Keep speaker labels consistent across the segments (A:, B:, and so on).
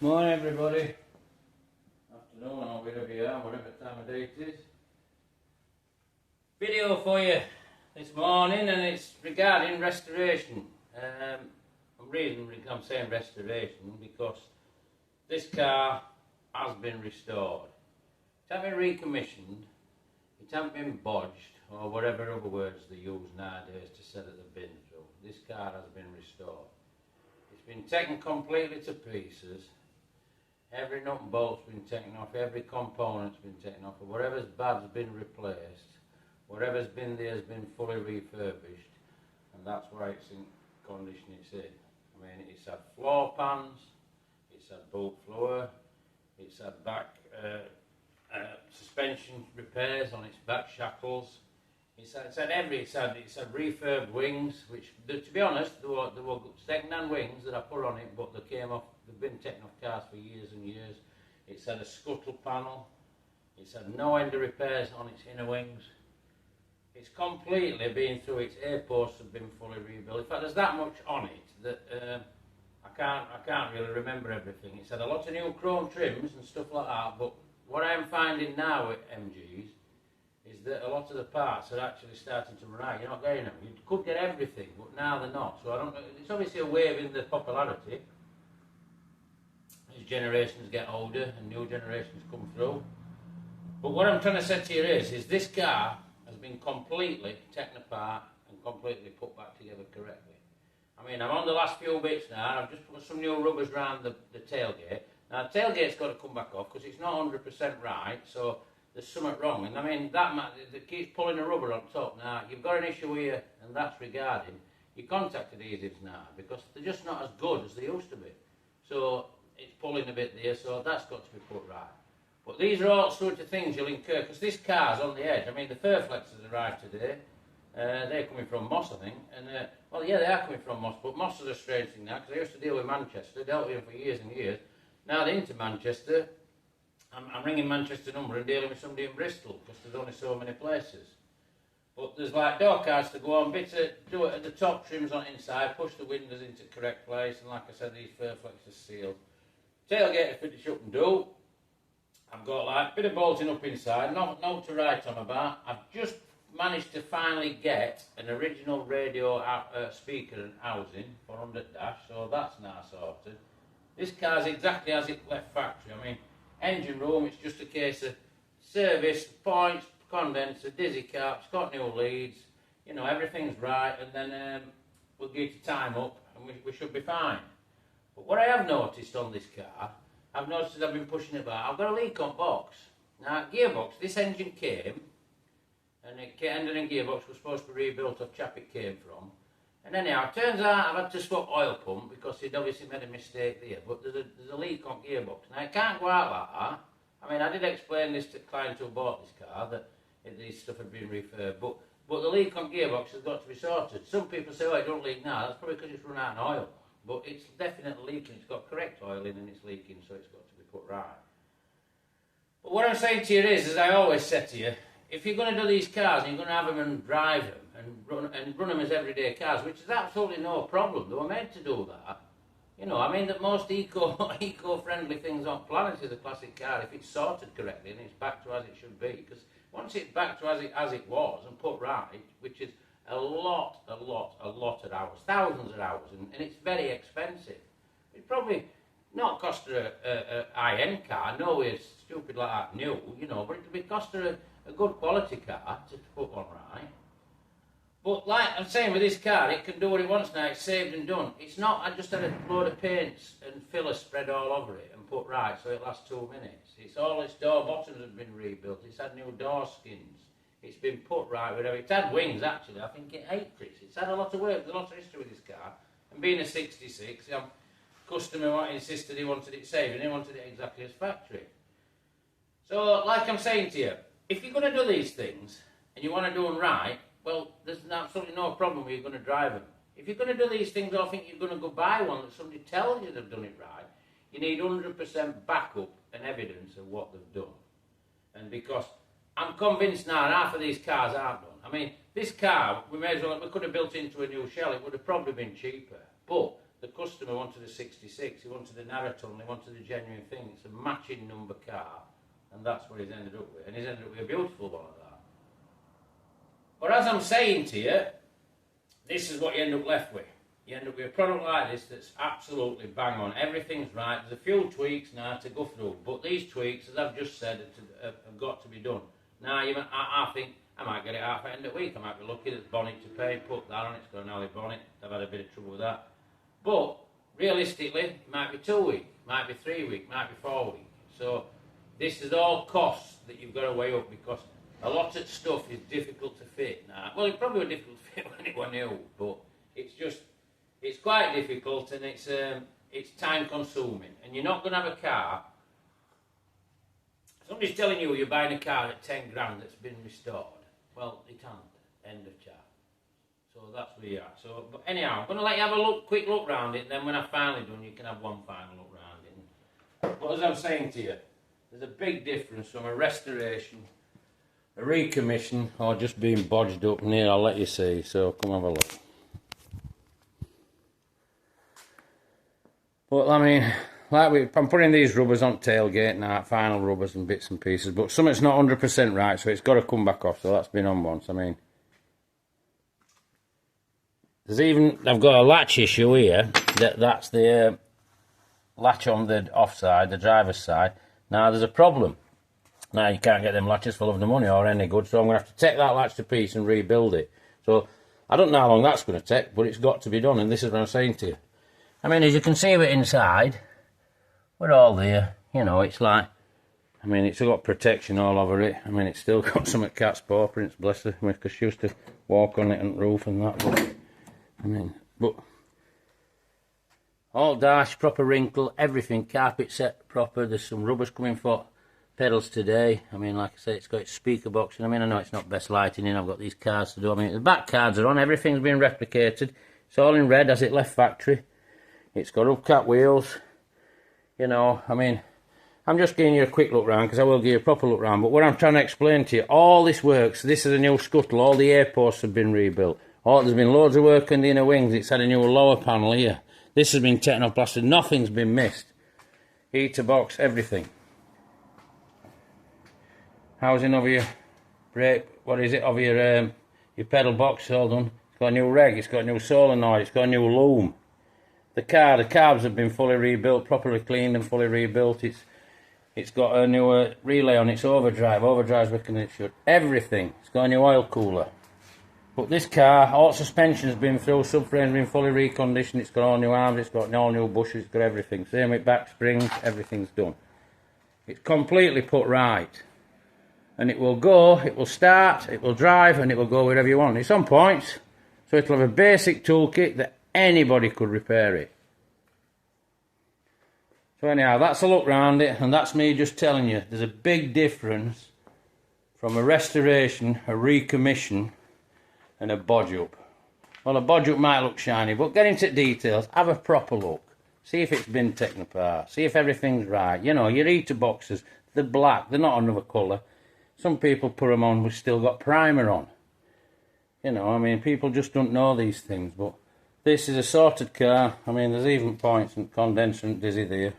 A: Morning everybody, afternoon or wherever you are, whatever time of day it is. Video for you this morning, and it's regarding restoration. I'm saying restoration because this car has been restored. It hasn't been recommissioned, it hasn't been bodged, or whatever other words they use nowadays to say that they've been through. This car has been restored. It's been taken completely to pieces. Every nut and bolt's been taken off, every component's been taken off, whatever's bad's been replaced, whatever's been there has been fully refurbished, and that's why it's in condition it's in. I mean, it's had floor pans, it's had boot floor, it's had back suspension repairs on its back shackles. It's had refurbed wings, which, to be honest, they were second-hand wings that I put on it, but they came off. They've been taken off cars for years and years. It's had a scuttle panel. It's had no end of repairs on its inner wings. It's completely been through. Its air posts have been fully rebuilt. In fact, there's that much on it that I can't really remember everything. It's had a lot of new chrome trims and stuff like that. But what I'm finding now at MGs is that a lot of the parts are actually starting to run out. You're not getting them. You could get everything, but now they're not. So I don't know. It's obviously a wave in the popularity as generations get older and new generations come through. But what I'm trying to say to you is this car has been completely taken apart and completely put back together correctly. I mean, I'm on the last few bits now. I've just put some new rubbers around the tailgate. Now, the tailgate's got to come back off because it's not 100% right. So there's something wrong, and I mean that keeps pulling the rubber on top. Now you've got an issue here, and that's regarding your contact adhesives now, because they're just not as good as they used to be. So it's pulling a bit there, so that's got to be put right. But these are all sorts of things you'll incur, because this car's on the edge. I mean, the fur flexors arrived today. They're coming from Moss, I think, and well, yeah, they are coming from Moss, but Moss is a strange thing now, because I used to deal with Manchester, dealt with them for years and years. Now they're into Manchester. I'm ringing Manchester number and dealing with somebody in Bristol, because there's only so many places. But there's like door cards to go on, bits of, do it at the top, trims on inside, push the windows into the correct place, and like I said, these fur flexors sealed. Tailgate to finish up and do. I've got like a bit of bolting up inside, not to write on about. I've just managed to finally get an original radio speaker and housing for under dash, so that's now sorted. This car's exactly as it left factory. I mean, engine room, it's just a case of service, points, condenser, dizzy caps, got new leads, you know, everything's right, and then we'll get the time up and we should be fine. But what I have noticed on this car, I've noticed as I've been pushing it back, I've got a leak on box. Now, gearbox, this engine came, and engine and gearbox was supposed to be rebuilt off chap it came from. And anyhow, it turns out I've had to swap oil pump because he'd obviously made a mistake there. But there's a leak on gearbox. Now, it can't go out like that. I mean, I did explain this to the client who bought this car, that this stuff had been refurbed. But the leak on gearbox has got to be sorted. Some people say, oh, it don't leak now. That's probably because it's run out of oil. But it's definitely leaking. It's got correct oil in and it's leaking, so it's got to be put right. But what I'm saying to you is, as I always say to you, if you're going to do these cars and you're going to have them and drive them, and run them as everyday cars, which is absolutely no problem. They were made to do that. You know, I mean that most eco-friendly things on planet is a classic car if it's sorted correctly and it's back to as it should be. Because once it's back to as it was and put right, which is a lot of hours, thousands of hours, and it's very expensive. It probably not cost her a high-end car, nowhere stupid like that new, you know, but it would cost her a good quality car to put one right. But like I'm saying with this car, it can do what it wants now, it's saved and done. It's not, I just had a load of paints and filler spread all over it and put right so it lasts 2 minutes. It's all its door bottoms have been rebuilt, it's had new door skins, it's been put right, whatever. It's had wings actually, I think it aprons. It's had a lot of work, there's a lot of history with this car. And being a 66, customer insisted he wanted it saved and he wanted it exactly as factory. So like I'm saying to you, if you're going to do these things and you want to do them right, well, there's absolutely no problem where you're going to drive them. If you're going to do these things or think you're going to go buy one that somebody tells you they've done it right, you need 100% backup and evidence of what they've done. And because I'm convinced now half of these cars aren't done. I mean, this car, we could have built into a new shell, it would have probably been cheaper. But the customer customer wanted a 66, he wanted a narrow tunnel, he wanted a genuine thing. It's a matching number car, and that's what he's ended up with. And he's ended up with a beautiful one like that. But as I'm saying to you, this is what you end up left with. You end up with a product like this that's absolutely bang on. Everything's right. There's a few tweaks now to go through, but these tweaks, as I've just said, have got to be done. Now, I think I might get it out at the end of the week. I might be lucky that bonnet to pay, put that on, it's got an alley bonnet. I've had a bit of trouble with that. But realistically, it might be 2 weeks, might be 3 weeks, might be 4 weeks. So this is all costs that you've got to weigh up, because a lot of stuff is difficult to fit now. Well, it probably was difficult to fit when it was new, but it's quite difficult, and it's time consuming. And you're not going to have a car. Somebody's telling you you're buying a car at 10 grand that's been restored. Well, it hasn't. End of chat. So that's where you are. So, but anyhow, I'm going to let you have a quick look round it, and then when I've finally done, you can have one final look round it. But as I'm saying to you, there's a big difference from a restoration, a recommission, or just being bodged up. And here, I'll let you see. So come have a look. But I mean, I'm putting these rubbers on tailgate now, final rubbers and bits and pieces, but something's not 100% right, so it's got to come back off. So that's been on once. I mean, I've got a latch issue here. That's the latch on the offside, the driver's side. Now there's a problem. Now you can't get them latches for love nor money or any good, so I'm going to have to take that latch to pieces and rebuild it. So I don't know how long that's going to take, but it's got to be done, and this is what I'm saying to you. I mean, as you can see, we're inside. We're all there. You know, it's like, I mean, it's got protection all over it. I mean, it's still got some of Cat's paw prints, bless her, because she used to walk on it and roof and that. But, I mean, but all dash, proper wrinkle, everything, carpet set proper. There's some rubbers coming for pedals today. I mean, like I said, it's got its speaker box. And I mean, I know it's not best lighting in. I've got these cards to do. I mean, the back cards are on. Everything's been replicated. It's all in red as it left factory. It's got hubcap wheels. You know, I mean, I'm just giving you a quick look round, because I will give you a proper look round. But what I'm trying to explain to you, all this works. This is a new scuttle. All the air posts have been rebuilt. There's been loads of work on the inner wings. It's had a new lower panel here. This has been technoplastered. Nothing's been missed. Heater box, everything. Housing over your brake, over your pedal box, all done. It's got a new reg, it's got a new solenoid, it's got a new loom. The carbs have been fully rebuilt, properly cleaned and fully rebuilt. It's got a new relay on its overdrive. Overdrive's working it should. Everything. It's got a new oil cooler. But this car, all suspension's been through, subframe's been fully reconditioned. It's got all new arms, it's got all new bushes, it's got everything. Same with back springs, everything's done. It's completely put right. And it will go, it will start, it will drive, and it will go wherever you want. It's on points, so it'll have a basic toolkit that anybody could repair it. So anyhow, that's a look round it, and that's me just telling you there's a big difference from a restoration, a recommission, and a bodge up. Well, a bodge up might look shiny, but get into details, have a proper look, see if it's been taken apart, see if everything's right. You know, your heater boxes, they're black, they're not another colour. Some people put them on with still got primer on. You know, I mean, people just don't know these things, but this is a sorted car. I mean, there's even points and condenser and dizzy there.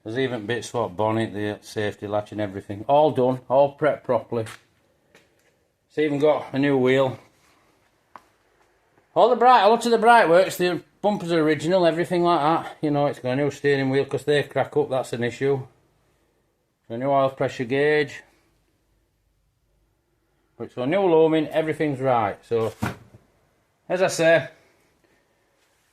A: There's even bits for bonnet, the safety latch and everything. All done, all prepped properly. It's even got a new wheel. A lot of the bright works, the bumpers are original, everything like that. You know, it's got a new steering wheel because they crack up, that's an issue. A new oil pressure gauge. But so new looming, everything's right. So, as I say,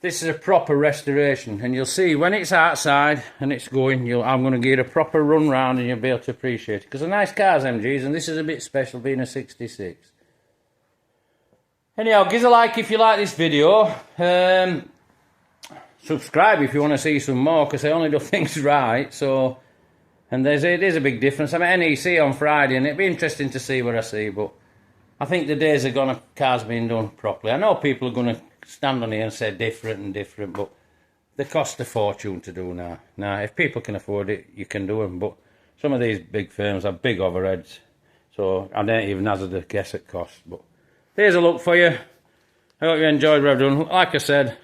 A: this is a proper restoration, and you'll see when it's outside and it's going, I'm going to give it a proper run round and you'll be able to appreciate it. Because they're nice cars, MGs, and this is a bit special being a 66. Anyhow, give us a like if you like this video. Subscribe if you want to see some more, because I only do things right. So, and it is a big difference. I'm at NEC on Friday, and it'd be interesting to see what I see. But I think the days are gone, cars being done properly. I know people are going to stand on here and say different, but they cost a fortune to do now. Now, if people can afford it, you can do them. But some of these big firms have big overheads, so I don't even hazard a guess at cost. But here's a look for you. I hope you enjoyed what I've done. Like I said,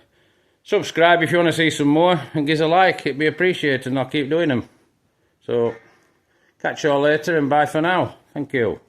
A: Subscribe if you want to see some more, and give us a like, it'd be appreciated, and I'll keep doing them. So, catch you all later, and bye for now. Thank you.